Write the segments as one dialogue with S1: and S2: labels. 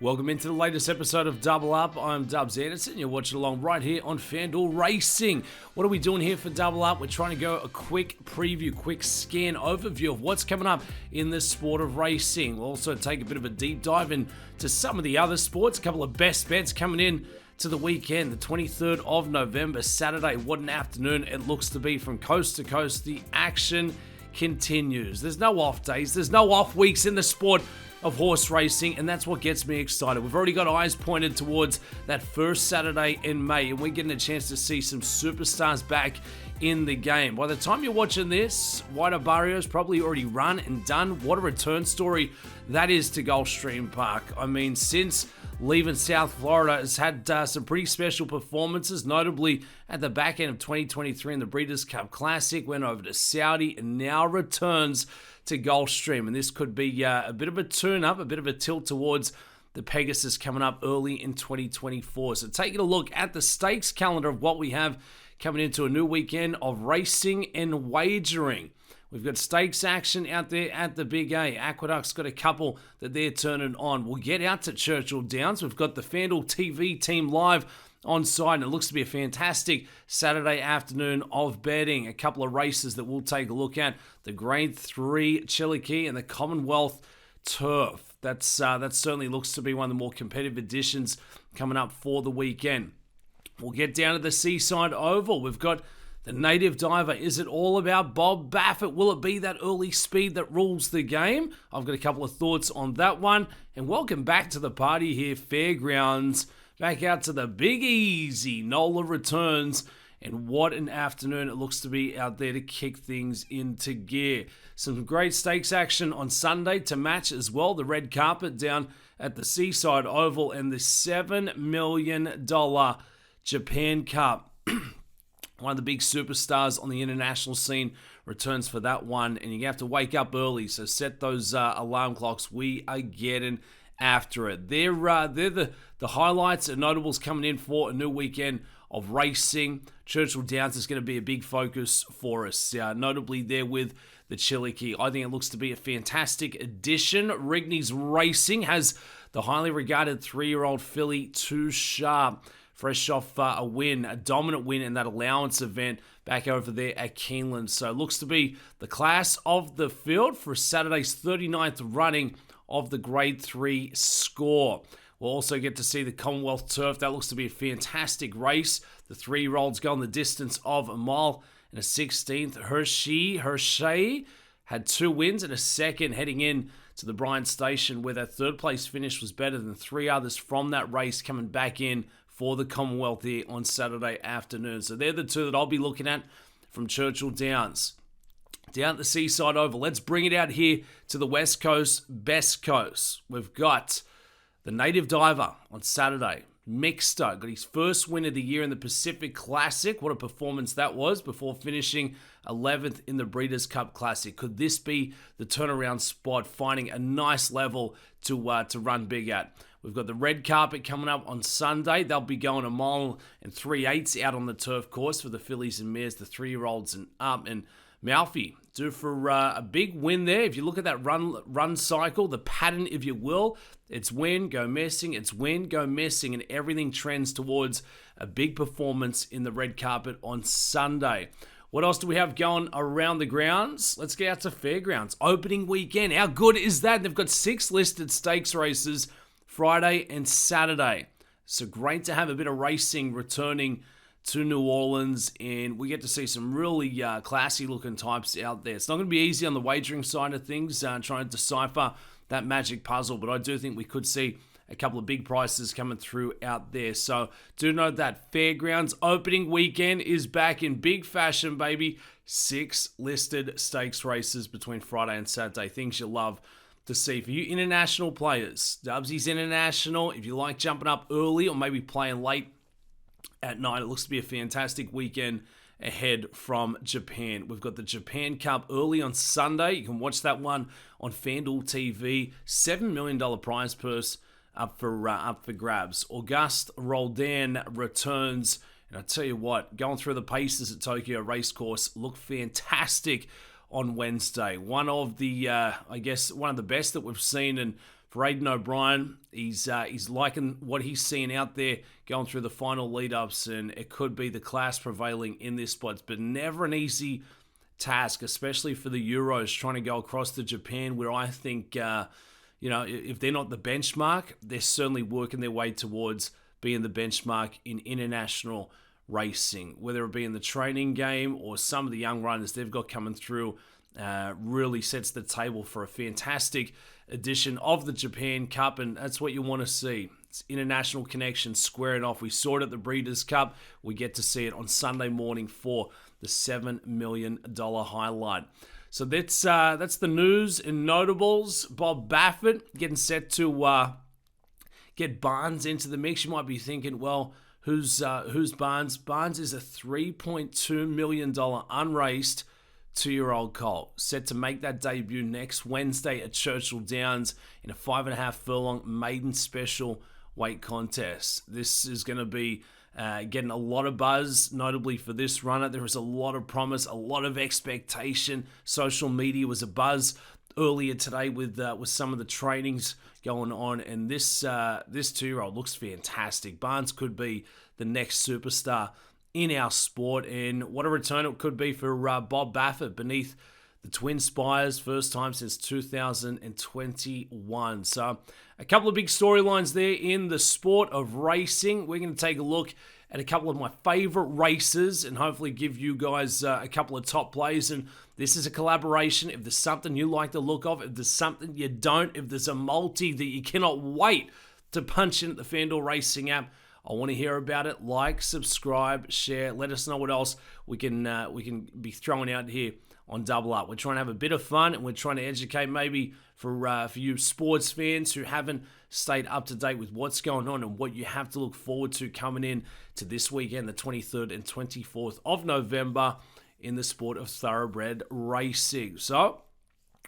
S1: Welcome into the latest episode of Double Up. I'm Dubs Anderson. You're watching along right here on FanDuel Racing. What are we doing here for Double Up? We're trying to go a quick preview, quick scan overview of what's coming up in the sport of racing. We'll also take a bit of a deep dive into some of the other sports. A couple of best bets coming in to the weekend, the 23rd of November, Saturday. What an afternoon it looks to be from coast to coast. The action continues. There's no off days. There's no off weeks in the sport of horse racing, and that's what gets me excited. We've already got eyes pointed towards that first Saturday in May, and we're getting a chance to see some superstars back in the game. By the time you're watching this, White Barrio's probably already run and done. What a return story that is to Gulfstream Park. I mean, since leaving South Florida, has had some pretty special performances, notably at the back end of 2023 in the Breeders' Cup Classic, went over to Saudi, and now returns to Gulfstream. And this could be a bit of a tune-up, a bit of a tilt towards the Pegasus coming up early in 2024. So taking a look at the stakes calendar of what we have coming into a new weekend of racing and wagering. We've got stakes action out there at the Big A. Aqueduct's got a couple that they're turning on. We'll get out to Churchill Downs. We've got the FanDuel TV team live on site, and it looks to be a fantastic Saturday afternoon of betting. A couple of races that we'll take a look at. The Grade 3 Chilukki and the Commonwealth Turf. That certainly looks to be one of the more competitive editions coming up for the weekend. We'll get down to the Seaside Oval. We've got the Native Diver. Is it all about Bob Baffert? Will it be that early speed that rules the game? I've got a couple of thoughts on that one. And welcome back to the party here, Fairgrounds. Back out to the Big Easy. NOLA returns. And what an afternoon it looks to be out there to kick things into gear. Some great stakes action on Sunday to match as well. The red carpet down at the Seaside Oval and the $7 million Japan Cup. One of the big superstars on the international scene returns for that one, and you have to wake up early, so set those alarm clocks. We are getting after it. They're the highlights and notables coming in for a new weekend of racing. Churchill Downs is going to be a big focus for us, notably there with the Chilukki. I think it looks to be a fantastic addition. Rigney's Racing has the highly regarded 3-year-old filly Too Sharp, fresh off a win, a dominant win in that allowance event back over there at Keeneland. So it looks to be the class of the field for Saturday's 39th running of the Grade 3 score. We'll also get to see the Commonwealth Turf. That looks to be a fantastic race. The 3-year-olds go on the distance of a mile and a 16th. Hershey had 2 wins and a second heading in to the Bryant Station, where that third place finish was better than 3 others from that race coming back in for the Commonwealth here on Saturday afternoon. So they're the 2 that I'll be looking at from Churchill Downs. Down at the Seaside Oval, let's bring it out here to the West Coast, Best Coast. We've got the Native Diver on Saturday. Mixto got his first win of the year in the Pacific Classic. What a performance that was before finishing 11th in the Breeders' Cup Classic. Could this be the turnaround spot, finding a nice level to run big at? We've got the red carpet coming up on Sunday. They'll be going 1 mile and 3/8 out on the turf course for the fillies and mares, the 3-year-olds and up. And Malfi due for a big win there. If you look at that run cycle, the pattern, if you will, it's win, go missing, it's win, go missing, and everything trends towards a big performance in the red carpet on Sunday. What else do we have going around the grounds? Let's get out to Fairgrounds. Opening weekend. How good is that? They've got 6 listed stakes races Friday and Saturday. So great to have a bit of racing returning to New Orleans, and we get to see some really classy looking types out there. It's not going to be easy on the wagering side of things, trying to decipher that magic puzzle, but I do think we could see a couple of big prices coming through out there. So do note that Fairgrounds opening weekend is back in big fashion, baby. 6 listed stakes races between Friday and Saturday. Things you love to see. For you international players, Dubsy's international. If you like jumping up early or maybe playing late at night, it looks to be a fantastic weekend ahead from Japan. We've got the Japan Cup early on Sunday. You can watch that one on FanDuel TV. $7 million prize purse up for grabs. Auguste Roldan returns, and I tell you what, going through the paces at Tokyo Racecourse look fantastic on Wednesday. One of the, one of the best that we've seen. And for Aidan O'Brien, he's liking what he's seeing out there going through the final lead-ups, and it could be the class prevailing in this spot. But never an easy task, especially for the Euros, trying to go across to Japan, where I think, if they're not the benchmark, they're certainly working their way towards being the benchmark in international racing, whether it be in the training game or some of the young runners they've got coming through. Really sets the table for a fantastic edition of the Japan Cup, and that's what you want to see. It's international connection squaring off. We saw it at the Breeders' Cup. We get to see it on Sunday morning for the $7 million highlight. So that's the news and notables. Bob Baffert getting set to get Barnes into the mix. You might be thinking, well, who's Barnes? Barnes is a $3.2 million unraced 2-year-old colt, set to make that debut next Wednesday at Churchill Downs in a 5.5 furlong maiden special weight contest. This is going to be getting a lot of buzz, notably for this runner. There is a lot of promise, a lot of expectation. Social media was a buzz earlier today with some of the trainings going on, and this 2-year-old looks fantastic. Barnes could be the next superstar in our sport, and what a return it could be for Bob Baffert beneath the Twin Spires, first time since 2021. So a couple of big storylines there in the sport of racing. We're going to take a look at a couple of my favorite races and hopefully give you guys a couple of top plays. And this is a collaboration. If there's something you like the look of, if there's something you don't, if there's a multi that you cannot wait to punch in at the FanDuel Racing app, I want to hear about it. Like, subscribe, share. Let us know what else we can be throwing out here on Double Up. We're trying to have a bit of fun, and we're trying to educate maybe for you sports fans who haven't stayed up to date with what's going on and what you have to look forward to coming in to this weekend, the 23rd and 24th of November, in the sport of thoroughbred racing. So,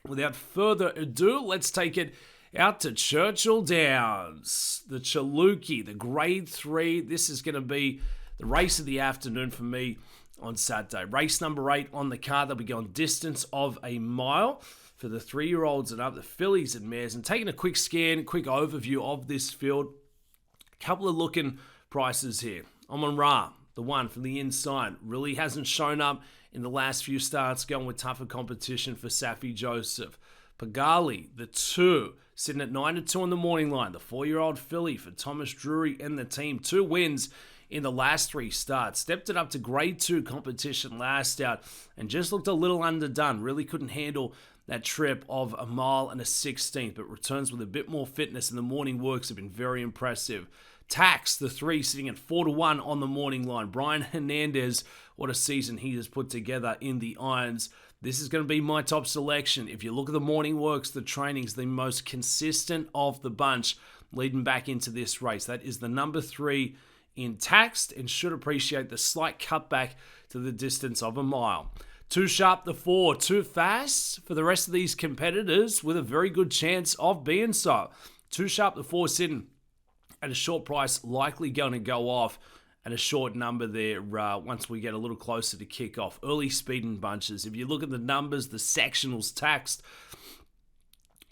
S1: without further ado, let's take it out to Churchill Downs, the Chilukki, the Grade 3. This is going to be the race of the afternoon for me on Saturday. Race number 8 on the card. They'll be going distance of a mile for the 3-year-olds and up, the fillies and mares. And taking a quick scan, quick overview of this field. A couple of looking prices here. Amon Ra, the one from the inside, really hasn't shown up in the last few starts, going with tougher competition for Safi Joseph. Pagali, the 2, sitting at 9-2 on the morning line. The 4-year-old filly for Thomas Drury and the team. 2 wins in the last 3 starts. Stepped it up to Grade 2 competition last out and just looked a little underdone. Really couldn't handle that trip of a mile and a 16th, but returns with a bit more fitness, and the morning works have been very impressive. Tax, the 3, sitting at 4-1 on the morning line. Brian Hernandez, what a season he has put together in the irons. This is going to be my top selection. If you look at the morning works, the training's the most consistent of the bunch leading back into this race. That is the number 3 in Taxed, and should appreciate the slight cutback to the distance of a mile. Too Sharp, the 4, too fast for the rest of these competitors with a very good chance of being so. Too Sharp, the 4, sitting at a short price, likely going to go off at a short number there once we get a little closer to kickoff. Early speeding bunches. If you look at the numbers, the sectionals Taxed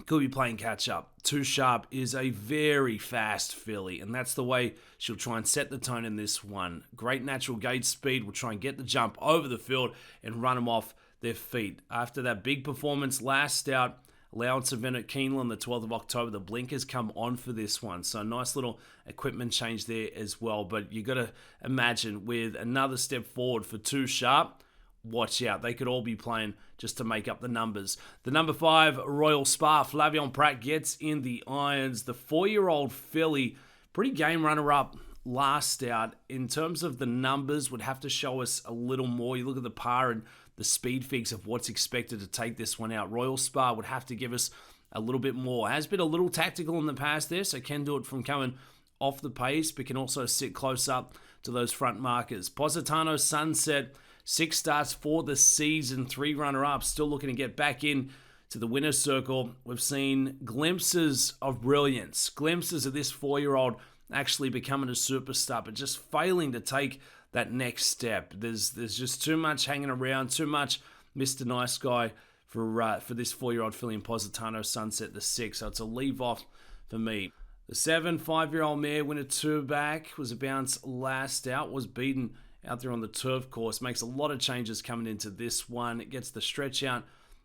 S1: could be playing catch up. Too Sharp is a very fast filly, and that's the way she'll try and set the tone in this one. Great natural gate speed. Will try and get the jump over the field and run them off their feet. After that big performance last out, allowance event at Keeneland the 12th of October, the blinkers come on for this one. So nice little equipment change there as well. But you got to imagine with another step forward for Too Sharp, watch out. They could all be playing just to make up the numbers. The number 5, Royal Spa, Flavion Pratt gets in the irons. The 4-year-old filly, pretty game runner-up last out. In terms of the numbers, would have to show us a little more. You look at the par and the speed fix of what's expected to take this one out. Royal Spa would have to give us a little bit more. Has been a little tactical in the past there, so can do it from coming off the pace, but can also sit close up to those front markers. Positano Sunset, 6 starts for the season, 3 runner-ups, still looking to get back in to the winner's circle. We've seen glimpses of brilliance, glimpses of this 4-year-old actually becoming a superstar, but just failing to take that next step. There's just too much hanging around, too much Mr. Nice Guy for this 4-year-old filly in Positano Sunset the 6. So it's a leave off for me. The 7, 5-year-old mare, winner 2 back, was a bounce last out, was beaten out there on the turf course. Makes a lot of changes coming into this one. It gets the stretch out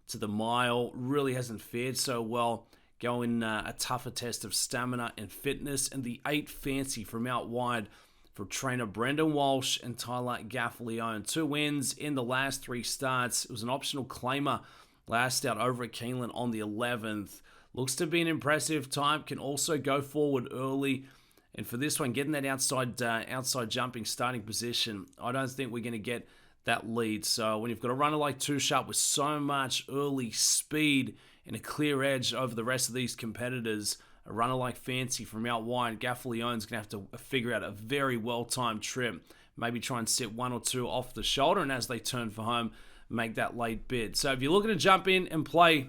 S1: to the mile. Really hasn't fared so well. Going a tougher test of stamina and fitness. And the 8 Fancy from out wide for trainer Brendan Walsh and Tyler Gaffalione. 2 wins in the last 3 starts. It was an optional claimer last out over at Keeneland on the 11th. Looks to be an impressive type. Can also go forward early. And for this one, getting that outside jumping starting position, I don't think we're going to get that lead. So when you've got a runner like Too Sharp with so much early speed and a clear edge over the rest of these competitors, a runner like Fancy from out wide, Gaffalione's going to have to figure out a very well-timed trip. Maybe try and sit 1 or 2 off the shoulder, and as they turn for home, make that late bid. So if you're looking to jump in and play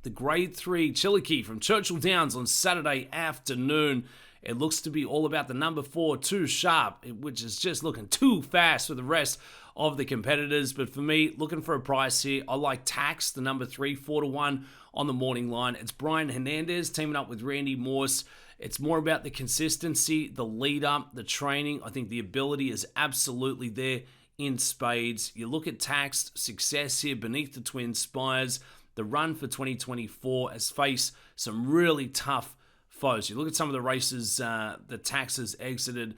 S1: the Grade 3 Chilukki from Churchill Downs on Saturday afternoon, it looks to be all about the number 4, Too Sharp, which is just looking too fast for the rest of the competitors. But for me, looking for a price here, I like Tax, the number 3, 4-1 on the morning line. It's Brian Hernandez teaming up with Randy Morse. It's more about the consistency, the lead up, the training. I think the ability is absolutely there in spades. You look at Tax, success here beneath the Twin Spires. The run for 2024 has faced some really tough foes. You look at some of the races the Tax has exited,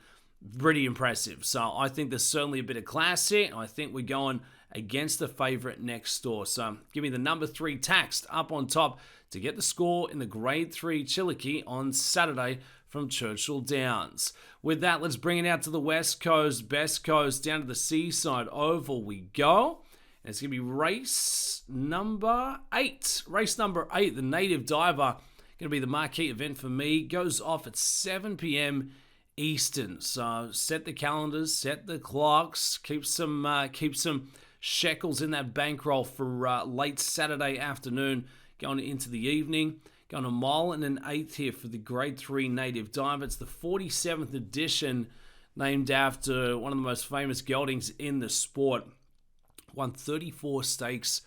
S1: pretty impressive. So I think there's certainly a bit of class here, and I think we're going against the favourite next door. So give me the number 3 Taxed up on top to get the score in the Grade 3 Chilukki on Saturday from Churchill Downs. With that, let's bring it out to the West Coast, Best Coast, down to the Seaside Oval we go. And it's going to be race number 8. Race number 8, the Native Diver, going to be the marquee event for me. Goes off at 7 p.m. Eastern. So set the calendars, set the clocks, keep some shekels in that bankroll for late Saturday afternoon, going into the evening. Going a mile and an eighth here for the Grade 3 Native Diver. It's the 47th edition, named after one of the most famous geldings in the sport. Won 34 stakes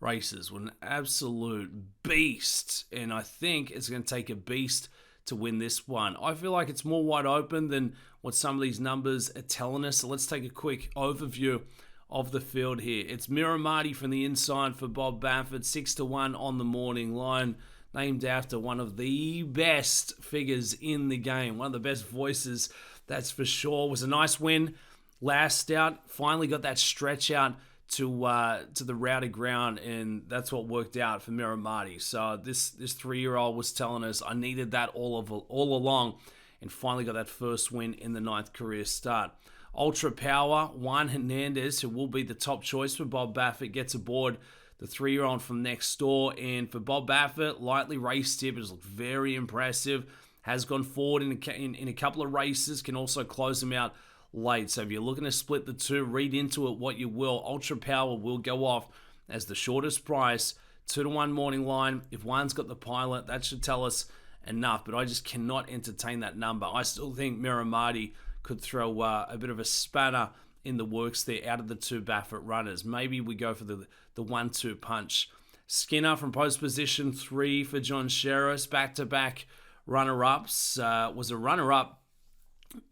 S1: races. Was an absolute beast. And I think it's going to take a beast to win this one. I feel like it's more wide open than what some of these numbers are telling us. So let's take a quick overview of the field here. It's Miramati from the inside for Bob Baffert, 6-1 on the morning line. Named after one of the best figures in the game. One of the best voices, that's for sure. Was a nice win last out. Finally got that stretch out to the routed ground, and that's what worked out for Miramati. So this 3-year-old was telling us I needed that all along, and finally got that first win in the 9th career start. Ultra Power, Juan Hernandez, who will be the top choice for Bob Baffert, gets aboard the 3-year-old from next door. And for Bob Baffert, lightly raced here, but has looked very impressive. Has gone forward in a couple of races, can also close them out late. So if you're looking to split the two, read into it what you will. Ultra Power will go off as the shortest price, 2-1 morning line. If one's got the pilot, that should tell us enough, but I just cannot entertain that number. I still think Miramati could throw a bit of a spanner in the works there out of the 2 Baffert runners. Maybe we go for the 1-2 punch. Skinner from post position 3 for John Sheris, back-to-back runner-ups. Was a runner-up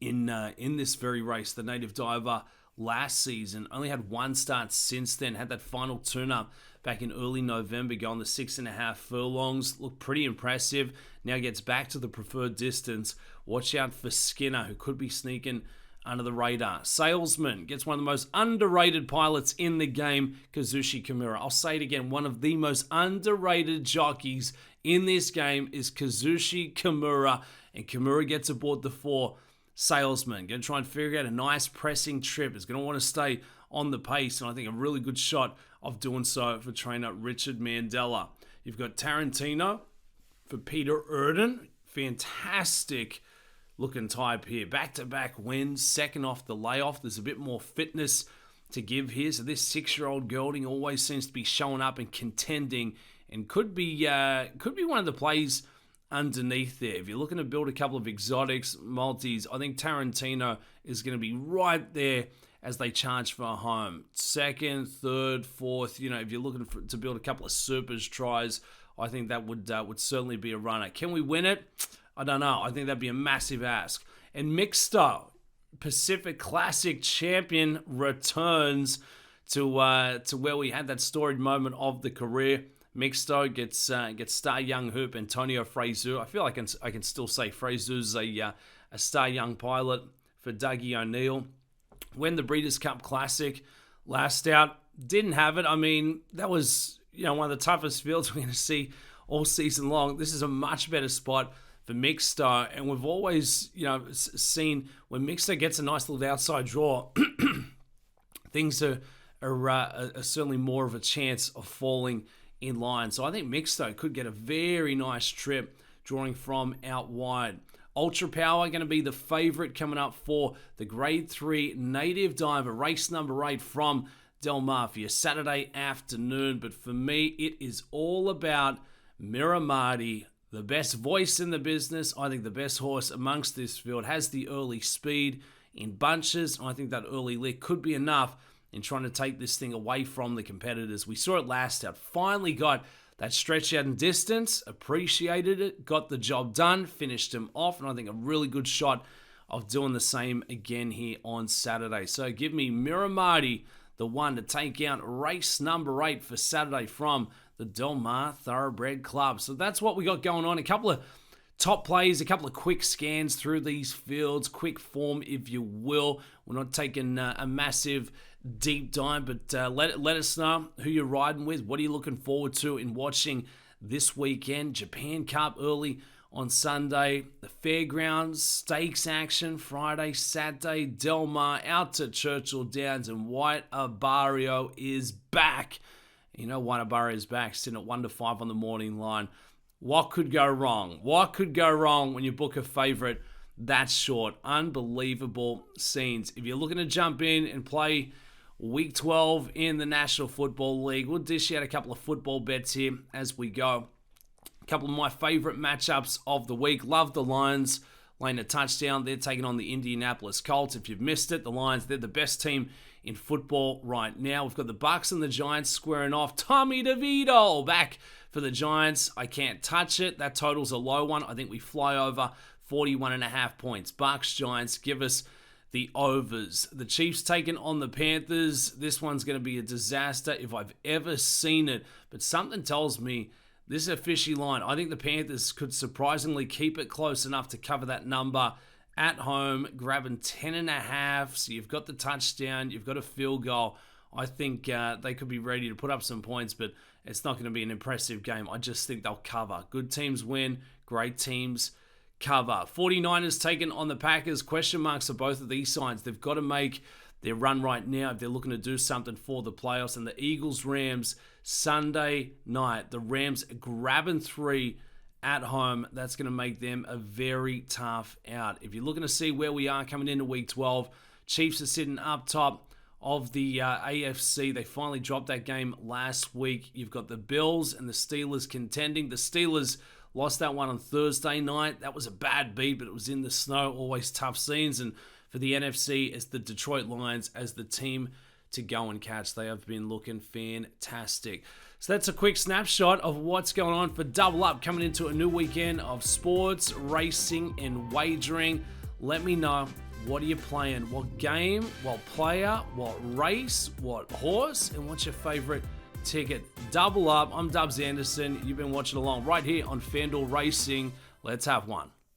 S1: in this very race, the Native Diver, last season. Only had 1 start since then. Had that final tune-up back in early November, going the 6.5 furlongs. Looked pretty impressive. Now gets back to the preferred distance. Watch out for Skinner, who could be sneaking under the radar. Salesman gets one of the most underrated pilots in the game, Kazushi Kimura. I'll say it again, one of the most underrated jockeys in this game is Kazushi Kimura, and Kimura gets aboard the 4 Salesman. Going to try and figure out a nice pressing trip. Is going to want to stay on the pace, and I think a really good shot of doing so for trainer Richard Mandela. You've got Tarantino for Peter Erden. Fantastic looking type here. Back-to-back wins, second off the layoff. There's a bit more fitness to give here. So this 6-year-old gelding always seems to be showing up and contending, and could be one of the plays underneath there. If you're looking to build a couple of exotics, multis, I think Tarantino is going to be right there as they charge for a home. Second, third, fourth, if you're looking to build a couple of supers tries, I think that would certainly be a runner. Can we win it? I don't know. I think that'd be a massive ask. And Mixto, Pacific Classic champion, returns to where we had that storied moment of the career. Mixto gets star young hoop Antonio Fraser. I feel like I can still say Fraser's a star young pilot for Dougie O'Neill. When the Breeders' Cup Classic last out, didn't have it. I mean, that was one of the toughest fields we're going to see all season long. This is a much better spot for Mixto, and we've always seen when Mixto gets a nice little outside draw, things are certainly more of a chance of falling in line. So I think Mixto could get a very nice trip drawing from out wide. Ultra Power going to be the favorite coming up for the Grade 3 Native Diver, race number 8 from Del Mar for your Saturday afternoon. But for me, it is all about Miramati, the best voice in the business. I think the best horse amongst this field, has the early speed in bunches. I think that early lick could be enough in trying to take this thing away from the competitors. We saw it last out. Finally got that stretch out in distance, appreciated it, got the job done, finished him off, and I think a really good shot of doing the same again here on Saturday. So give me Miramati, the one to take out race number 8 for Saturday from the Del Mar Thoroughbred Club. So that's what we got going on. A couple of top plays, a couple of quick scans through these fields, quick form, if you will. We're not taking a massive deep dive, but let us know who you're riding with. What are you looking forward to in watching this weekend? Japan Cup early on Sunday, the Fairgrounds, stakes action Friday, Saturday, Del Mar, out to Churchill Downs, and White Abarrio is back. White Abarrio is back, sitting at 1 to 5 on the morning line. What could go wrong? What could go wrong when you book a favorite that short? Unbelievable scenes. If you're looking to jump in and play Week 12 in the National Football League, we'll dish out a couple of football bets here as we go. A couple of my favorite matchups of the week. Love the Lions laying a touchdown. They're taking on the Indianapolis Colts. If you've missed it, the Lions, they're the best team in football right now. We've got the Bucks and the Giants squaring off. Tommy DeVito back for the Giants. I can't touch it. That total's a low one. I think we fly over 41.5 points. Bucks, Giants, give us the overs. The Chiefs taking on the Panthers. This one's going to be a disaster if I've ever seen it. But something tells me this is a fishy line. I think the Panthers could surprisingly keep it close enough to cover that number at home, grabbing 10.5. So you've got the touchdown, you've got a field goal. I think they could be ready to put up some points, but it's not going to be an impressive game. I just think they'll cover. Good teams win, great teams cover. 49ers taking on the Packers. Question marks for both of these sides. They've got to make their run right now if they're looking to do something for the playoffs. And the Eagles-Rams Sunday night. The Rams grabbing 3 at home. That's going to make them a very tough out. If you're looking to see where we are coming into Week 12, Chiefs are sitting up top of the AFC. They finally dropped that game last week. You've got the Bills and the Steelers contending. The Steelers lost that one on Thursday night. That was a bad beat, but it was in the snow. Always tough scenes. And for the NFC, it's the Detroit Lions as the team to go and catch. They have been looking fantastic. So that's a quick snapshot of what's going on for Double Up coming into a new weekend of sports, racing, and wagering. Let me know, what are you playing? What game, what player, what race, what horse, and what's your favorite ticket? Double Up. I'm Dubs Anderson. You've been watching along right here on FanDuel Racing. Let's have one.